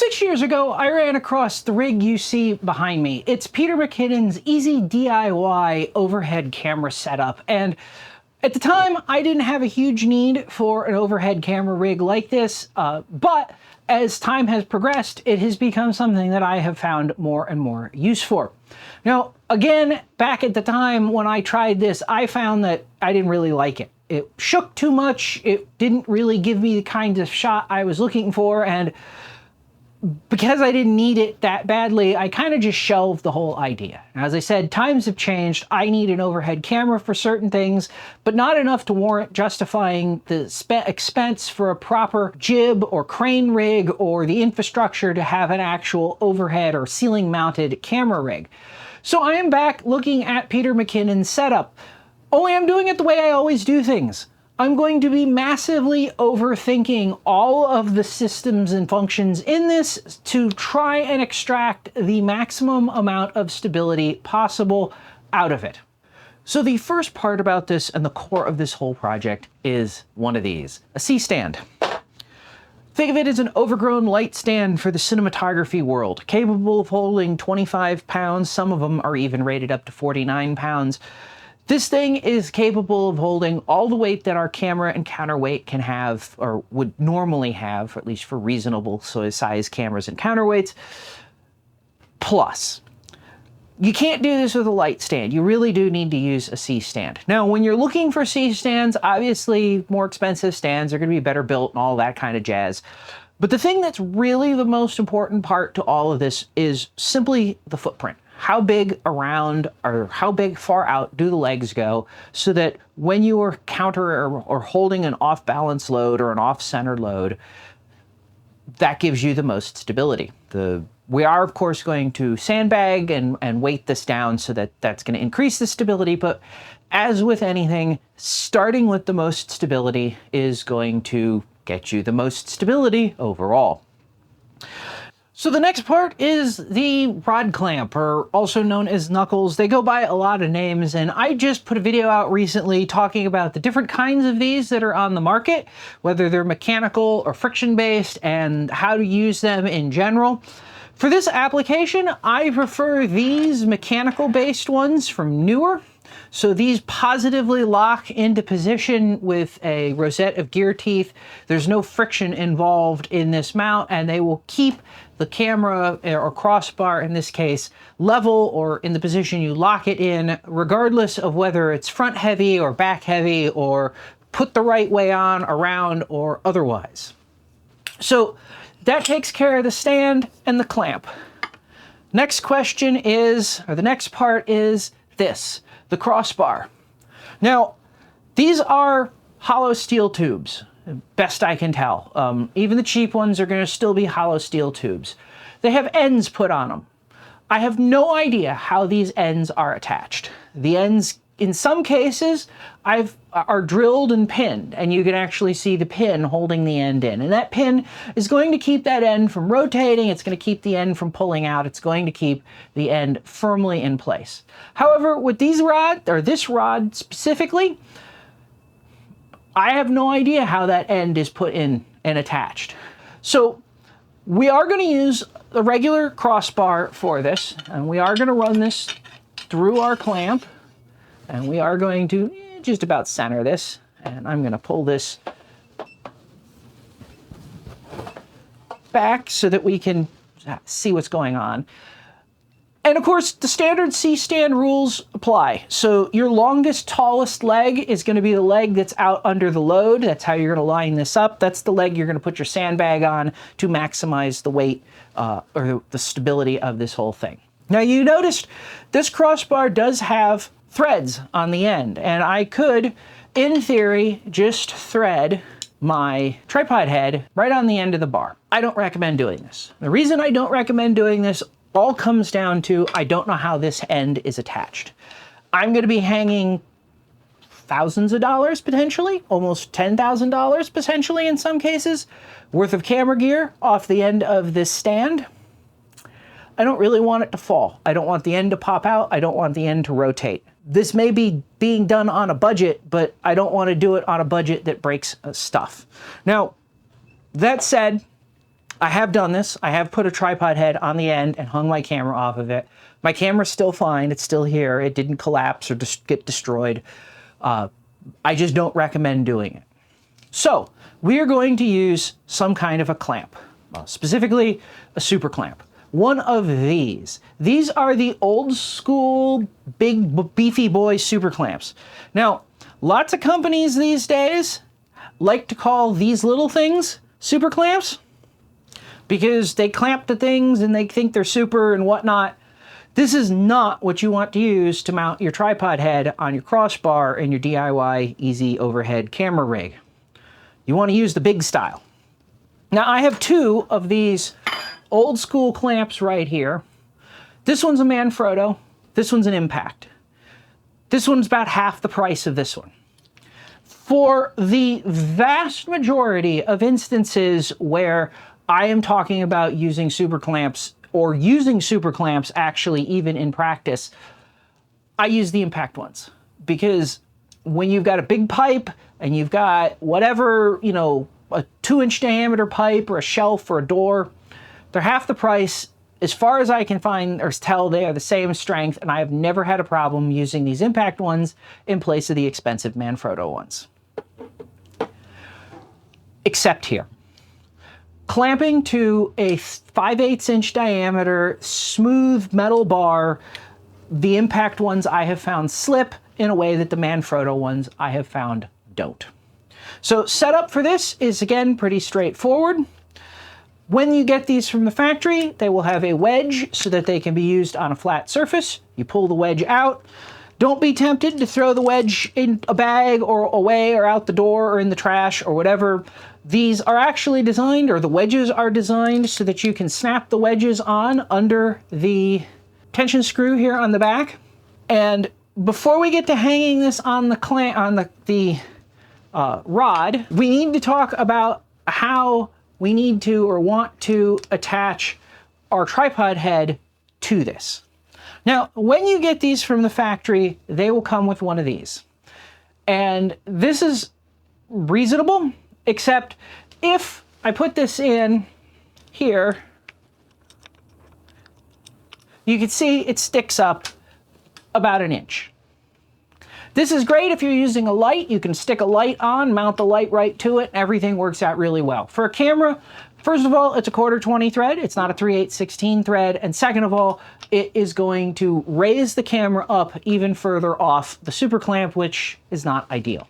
6 years ago, I ran across the rig you see behind me. It's Peter McKinnon's easy DIY overhead camera setup. And at the time, I didn't have a huge need for an overhead camera rig like this, but as time has progressed, it has become something that I have found more and more use for. Now, again, back at the time when I tried this, I found that I didn't really like it. It shook too much. It didn't really give me the kind of shot I was looking for, and because I didn't need it that badly, I kind of just shelved the whole idea. As I said, times have changed. I need an overhead camera for certain things, but not enough to warrant justifying the expense for a proper jib or crane rig or the infrastructure to have an actual overhead or ceiling mounted camera rig. So I am back looking at Peter McKinnon's setup. Only I'm doing it the way I always do things. I'm going to be massively overthinking all of the systems and functions in this to try and extract the maximum amount of stability possible out of it. So the first part about this and the core of this whole project is one of these, a C-stand. Think of it as an overgrown light stand for the cinematography world, capable of holding 25 pounds. Some of them are even rated up to 49 pounds. This thing is capable of holding all the weight that our camera and counterweight can have, or would normally have, at least for reasonable size cameras and counterweights, plus. You can't do this with a light stand. You really do need to use a C-stand. Now, when you're looking for C-stands, obviously more expensive stands are going to be better built and all that kind of jazz. But the thing that's really the most important part to all of this is simply the footprint. How big around or how big far out do the legs go so that when you are or holding an off-balance load or an off-center load, that gives you the most stability. We are, of course, going to sandbag and weight this down so that that's going to increase the stability, but as with anything, starting with the most stability is going to get you the most stability overall. So the next part is the rod clamp, or also known as knuckles. They go by a lot of names, and I just put a video out recently talking about the different kinds of these that are on the market, whether they're mechanical or friction-based, and how to use them in general. For this application, I prefer these mechanical-based ones from Newer. So these positively lock into position with a rosette of gear teeth. There's no friction involved in this mount, and they will keep the camera, or crossbar in this case, level or in the position you lock it in, regardless of whether it's front heavy or back heavy or put the right way on, around, or otherwise. So that takes care of the stand and the clamp. Next question is, or the next part is this. The crossbar. Now, these are hollow steel tubes, best I can tell. Even the cheap ones are going to still be hollow steel tubes. They have ends put on them. I have no idea how these ends are attached. The ends, in some cases, are drilled and pinned, and you can actually see the pin holding the end in. And that pin is going to keep that end from rotating. It's going to keep the end from pulling out. It's going to keep the end firmly in place. However, with these rods, or this rod specifically, I have no idea how that end is put in and attached. So we are going to use a regular crossbar for this, and we are going to run this through our clamp, and we are going to just about center this, and I'm going to pull this back so that we can see what's going on. And of course, the standard C-stand rules apply. So your longest, tallest leg is going to be the leg that's out under the load. That's how you're going to line this up. That's the leg you're going to put your sandbag on to maximize the weight or the stability of this whole thing. Now, you noticed this crossbar does have threads on the end, and I could, in theory, just thread my tripod head right on the end of the bar. I don't recommend doing this. The reason I don't recommend doing this all comes down to I don't know how this end is attached. I'm going to be hanging thousands of dollars potentially, almost $10,000 potentially in some cases, worth of camera gear off the end of this stand. I don't really want it to fall. I don't want the end to pop out. I don't want the end to rotate. This may be being done on a budget, but I don't want to do it on a budget that breaks stuff. Now, that said, I have done this. I have put a tripod head on the end and hung my camera off of it. My camera's still fine. It's still here. It didn't collapse or just get destroyed. I just don't recommend doing it. So we are going to use some kind of a clamp, specifically a super clamp. One of these. These are the old school big beefy boy super clamps. Now, lots of companies these days like to call these little things super clamps because they clamp the things and they think they're super and whatnot. This is not what you want to use to mount your tripod head on your crossbar in your DIY easy overhead camera rig. You want to use the big style. Now I have two of these old school clamps right here. This one's a Manfrotto. This one's an Impact. This one's about half the price of this one. For the vast majority of instances where I am talking about using super clamps or using super clamps actually even in practice, I use the Impact ones because when you've got a big pipe and you've got whatever, you know, a 2-inch diameter pipe or a shelf or a door, they're half the price. As far as I can find or tell, they are the same strength, and I have never had a problem using these Impact ones in place of the expensive Manfrotto ones. Except here. Clamping to a 5/8 inch diameter smooth metal bar, the Impact ones I have found slip in a way that the Manfrotto ones I have found don't. So setup for this is again pretty straightforward. When you get these from the factory, they will have a wedge so that they can be used on a flat surface. You pull the wedge out. Don't be tempted to throw the wedge in a bag or away or out the door or in the trash or whatever. These are actually designed, or the wedges are designed, so that you can snap the wedges on under the tension screw here on the back. And before we get to hanging this on the rod, we need to talk about how we need to or want to attach our tripod head to this. Now, when you get these from the factory, they will come with one of these. And this is reasonable, except if I put this in here, you can see it sticks up about 1 inch. This is great if you're using a light. You can stick a light on, mount the light right to it, and everything works out really well. For a camera, first of all, it's a 1/4-20 thread. It's not a 3/8-16 thread. And second of all, it is going to raise the camera up even further off the super clamp, which is not ideal.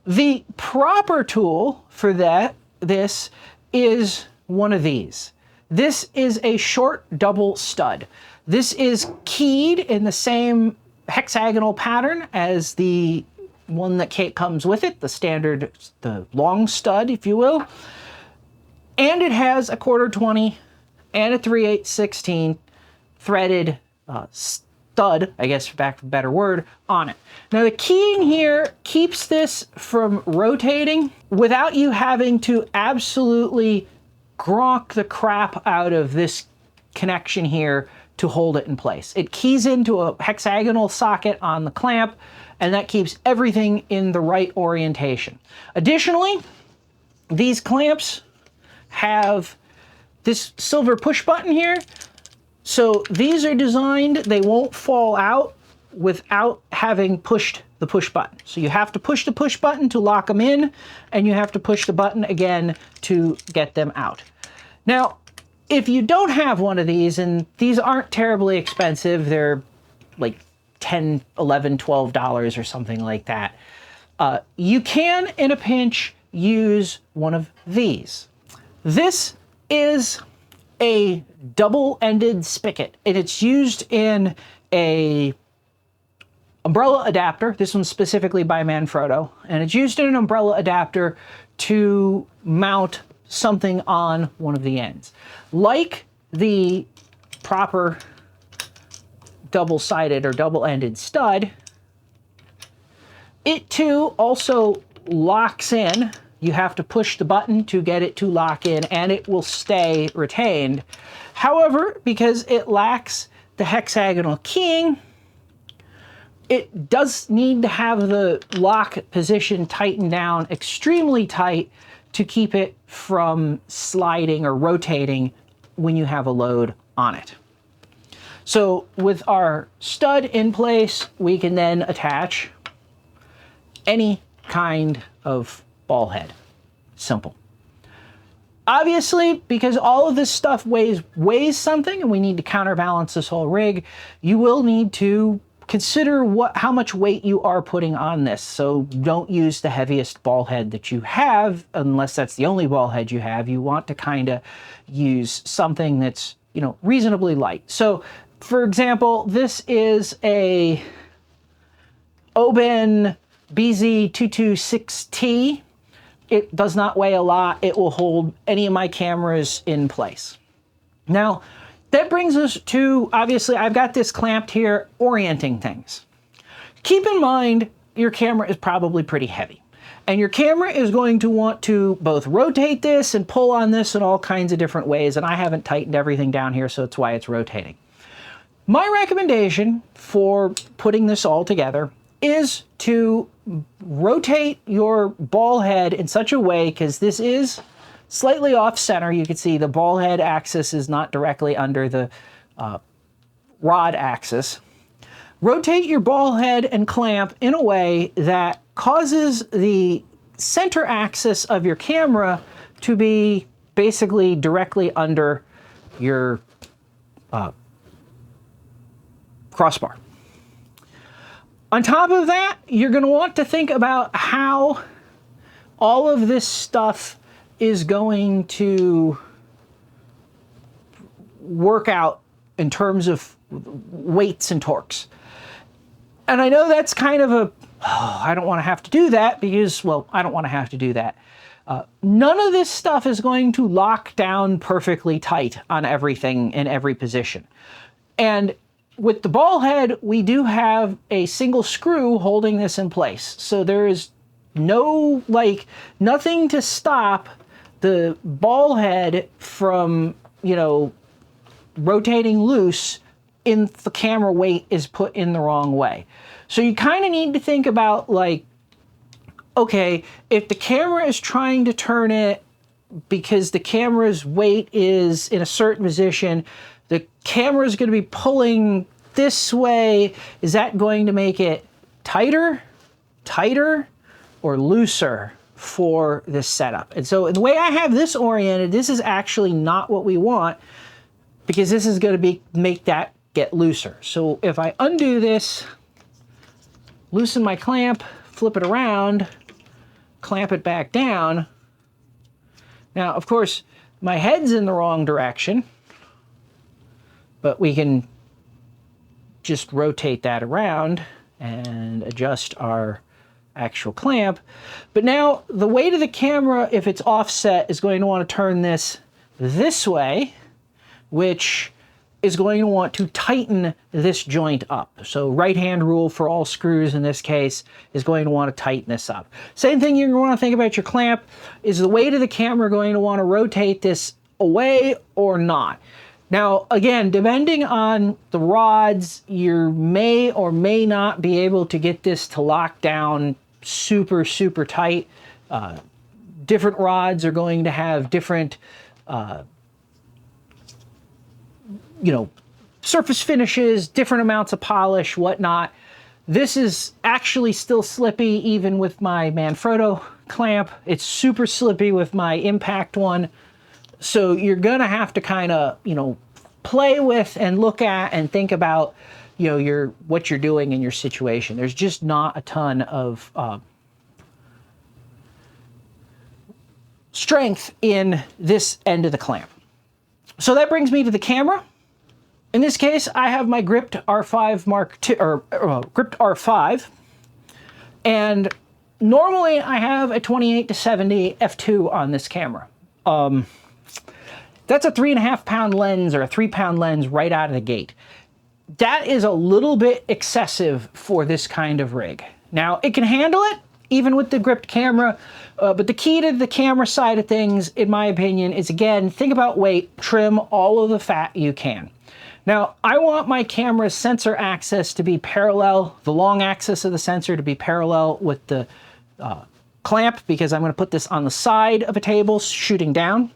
The proper tool for this is one of these. This is a short double stud. This is keyed in the same hexagonal pattern as the one that comes with it, the standard, the long stud, if you will. And it has a 1/4-20 and a 3/8-16 threaded stud, I guess for lack of a better word, on it. Now the keying here keeps this from rotating without you having to absolutely gronk the crap out of this connection here to hold it in place. It keys into a hexagonal socket on the clamp, and that keeps everything in the right orientation. Additionally, these clamps have this silver push button here. So these are designed, they won't fall out without having pushed the push button. So you have to push the push button to lock them in, and you have to push the button again to get them out. Now, if you don't have one of these, and these aren't terribly expensive, they're like $10, $11, $12 or something like that, you can, in a pinch, use one of these. This is a double-ended spigot, and it's used in a umbrella adapter. This one's specifically by Manfrotto, and it's used in an umbrella adapter to mount something on one of the ends. Like the proper double-sided or double-ended stud, it too also locks in. You have to push the button to get it to lock in, and it will stay retained. However, because it lacks the hexagonal keying, it does need to have the lock position tightened down extremely tight to keep it from sliding or rotating when you have a load on it. So with our stud in place, we can then attach any kind of ball head. Simple. Obviously, because all of this stuff weighs something and we need to counterbalance this whole rig, you will need to consider how much weight you are putting on this. So don't use the heaviest ball head that you have, unless that's the only ball head you have. You want to kind of use something that's, you know, reasonably light. So for example, this is a Oben BZ226T. It does not weigh a lot. It will hold any of my cameras in place. Now, that brings us to, obviously, I've got this clamped here, Orienting Things. Keep in mind, your camera is probably pretty heavy. And your camera is going to want to both rotate this and pull on this in all kinds of different ways. And I haven't tightened everything down here, so that's why it's rotating. My recommendation for putting this all together is to rotate your ball head in such a way, because this is slightly off center. You can see the ball head axis is not directly under the rod axis. Rotate your ball head and clamp in a way that causes the center axis of your camera to be basically directly under your crossbar. On top of that, you're going to want to think about how all of this stuff is going to work out in terms of weights and torques. And I know that's kind of I don't want to have to do that because, well, I don't want to have to do that. None of this stuff is going to lock down perfectly tight on everything in every position. And with the ball head, we do have a single screw holding this in place. So there is no, nothing to stop the ball head from, you know, rotating loose if the camera weight is put in the wrong way. So you kind of need to think about, okay, if the camera is trying to turn it because the camera's weight is in a certain position, the camera is going to be pulling this way. Is that going to make it tighter, or looser for this setup? And so the way I have this oriented, this is actually not what we want, because this is going to make that get looser. So if I undo this, loosen my clamp, flip it around, clamp it back down. Now, of course, my head's in the wrong direction, but we can just rotate that around and adjust our actual clamp. But now the weight of the camera, if it's offset, is going to want to turn this way, which is going to want to tighten this joint up. So right-hand rule for all screws in this case is going to want to tighten this up. Same thing you're going to want to think about your clamp. Is the weight of the camera going to want to rotate this away or not? Now, again, depending on the rods, you may or may not be able to get this to lock down super, super tight. Different rods are going to have different surface finishes, different amounts of polish, whatnot. This is actually still slippy even with my Manfrotto clamp. It's super slippy with my Impact one. So you're gonna have to kind of, play with and look at and think about, what you're doing in your situation. There's just not a ton of strength in this end of the clamp. So that brings me to the camera. In this case, I have my gripped R5 Mark II, gripped R5, and normally I have a 28-70 f2 on this camera. That's a 3.5 pound lens or a 3 pound lens right out of the gate. That is a little bit excessive for this kind of rig. Now, it can handle it, even with the gripped camera, but the key to the camera side of things, in my opinion, is, again, think about weight, trim all of the fat you can. Now, I want my camera's sensor axis to be parallel, the long axis of the sensor to be parallel with the clamp because I'm going to put this on the side of a table shooting down.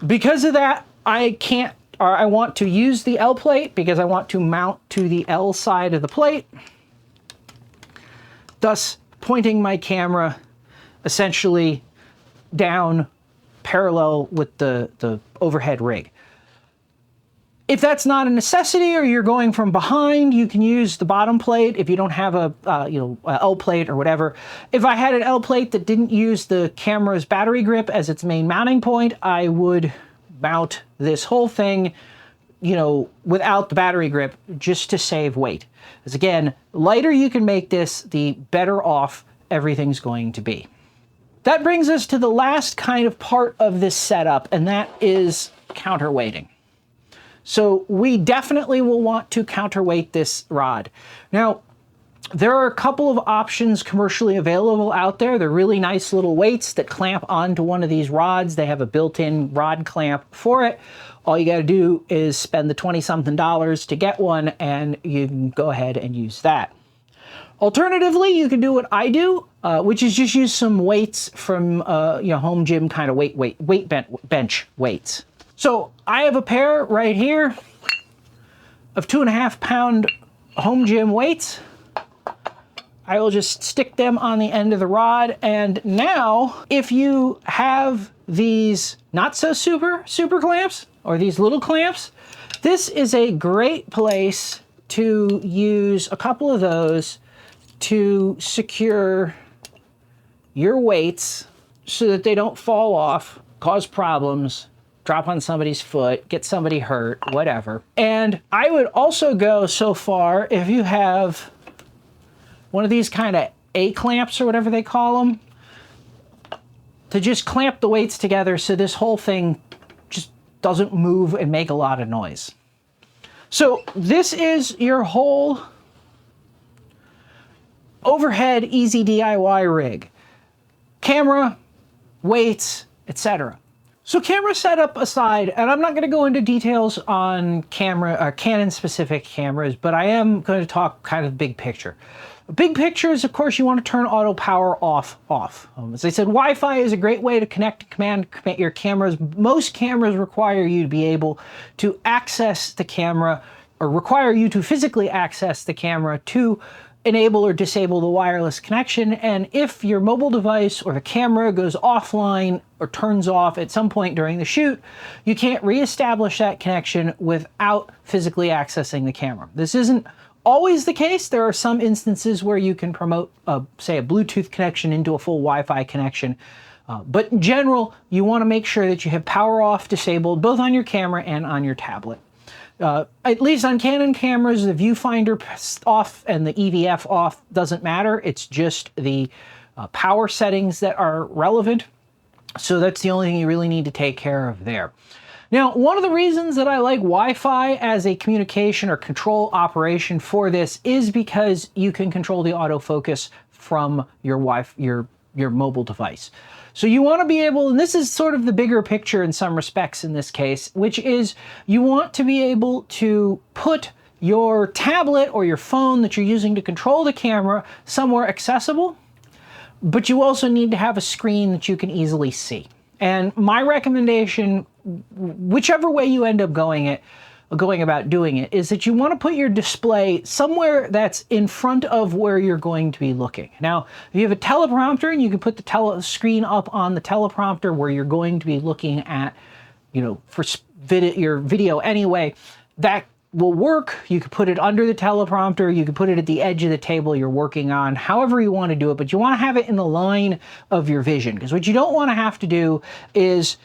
Because of that, I want to use the L plate because I want to mount to the L side of the plate, thus pointing my camera essentially down parallel with the overhead rig. If that's not a necessity or you're going from behind, you can use the bottom plate if you don't have a L plate or whatever. If I had an L plate that didn't use the camera's battery grip as its main mounting point, I would mount this whole thing, without the battery grip just to save weight. Because again, the lighter you can make this, the better off everything's going to be. That brings us to the last kind of part of this setup, and that is counterweighting. So we definitely will want to counterweight this rod. Now, there are a couple of options commercially available out there. They're really nice little weights that clamp onto one of these rods. They have a built-in rod clamp for it. All you got to do is spend the $20-something to get one, and you can go ahead and use that. Alternatively, you can do what I do, which is just use some weights from home gym kind of weight bench weights. So I have a pair right here of 2.5-pound home gym weights. I will just stick them on the end of the rod. And now, if you have these not so super clamps or these little clamps, this is a great place to use a couple of those to secure your weights so that they don't fall off, cause problems, drop on somebody's foot, get somebody hurt, whatever. And I would also go so far, if you have one of these kind of A-clamps or whatever they call them, to just clamp the weights together so this whole thing just doesn't move and make a lot of noise. So this is your whole overhead easy DIY rig. Camera, weights, etc. So camera setup aside, and I'm not going to go into details on Canon specific cameras, but I am going to talk kind of big picture. Big picture is, of course, you want to turn auto power off. As I said, Wi-Fi is a great way to connect and command your cameras. Most cameras require you to be able to access the camera, or require you to physically access the camera to enable or disable the wireless connection. And if your mobile device or the camera goes offline or turns off at some point during the shoot, you can't reestablish that connection without physically accessing the camera. This isn't always the case. There are some instances where you can promote, say, a Bluetooth connection into a full Wi-Fi connection. But in general, you want to make sure that you have power off disabled both on your camera and on your tablet. At least on Canon cameras, the viewfinder off and the EVF off doesn't matter. It's just the power settings that are relevant. So that's the only thing you really need to take care of there. Now, one of the reasons that I like Wi-Fi as a communication or control operation for this is because you can control the autofocus from your mobile device. So you want to be able, and this is sort of the bigger picture in some respects in this case, which is you want to be able to put your tablet or your phone that you're using to control the camera somewhere accessible, but you also need to have a screen that you can easily see. And my recommendation, whichever way you end up going about doing it, is that you want to put your display somewhere that's in front of where you're going to be looking. Now, if you have a teleprompter, and you can put the screen up on the teleprompter where you're going to be looking at, for your video anyway, that will work. You could put it under the teleprompter, you could put it at the edge of the table you're working on, however you want to do it, but you want to have it in the line of your vision, because what you don't want to have to do is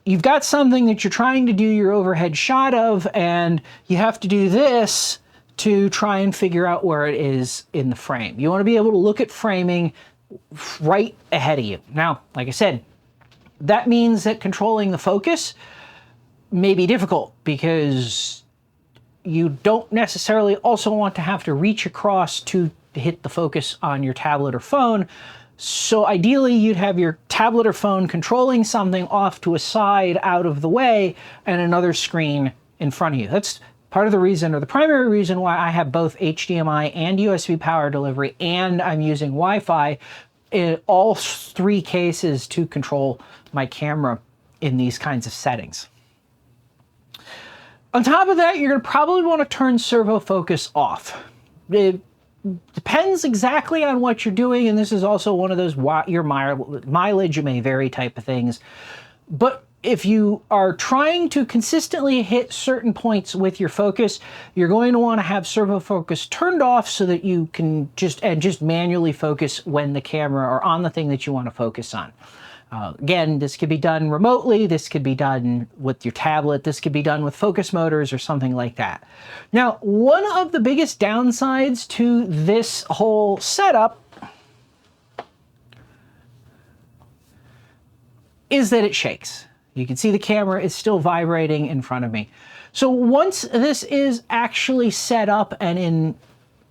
you've got something that you're trying to do your overhead shot of, and you have to do this to try and figure out where it is in the frame. You want to be able to look at framing right ahead of you. Now, like I said, that means that controlling the focus may be difficult because you don't necessarily also want to have to reach across to hit the focus on your tablet or phone. So ideally, you'd have your tablet or phone controlling something off to a side out of the way and another screen in front of you. That's part of the reason, or the primary reason, why I have both HDMI and USB power delivery and I'm using Wi-Fi, in all three cases to control my camera in these kinds of settings. On top of that, you're going to probably want to turn servo focus off. It depends exactly on what you're doing, and this is also one of those your mileage may vary type of things. But if you are trying to consistently hit certain points with your focus, you're going to want to have servo focus turned off so that you can just manually focus when the camera or on the thing that you want to focus on. Again, this could be done remotely, this could be done with your tablet, this could be done with focus motors or something like that. Now, one of the biggest downsides to this whole setup is that it shakes. You can see the camera is still vibrating in front of me. So once this is actually set up and in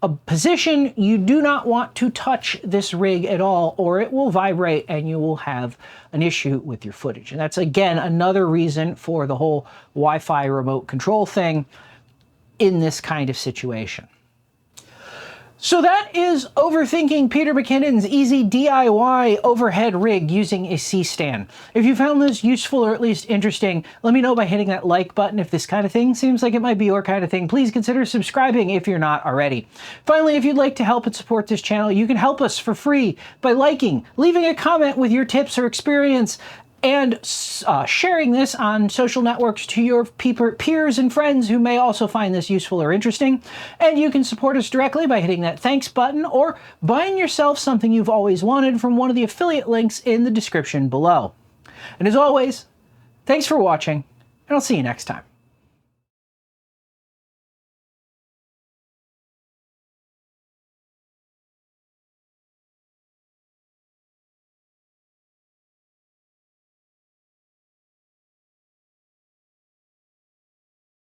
a position, you do not want to touch this rig at all, or it will vibrate and you will have an issue with your footage. And that's, again, another reason for the whole Wi-Fi remote control thing in this kind of situation. So that is Overthinking Peter McKinnon's easy DIY overhead rig using a C-stand. If you found this useful or at least interesting, let me know by hitting that like button. If this kind of thing seems like it might be your kind of thing, please consider subscribing if you're not already. Finally, if you'd like to help and support this channel, you can help us for free by liking, leaving a comment with your tips or experience, and sharing this on social networks to your peers and friends who may also find this useful or interesting. And you can support us directly by hitting that thanks button or buying yourself something you've always wanted from one of the affiliate links in the description below. And as always, thanks for watching, and I'll see you next time.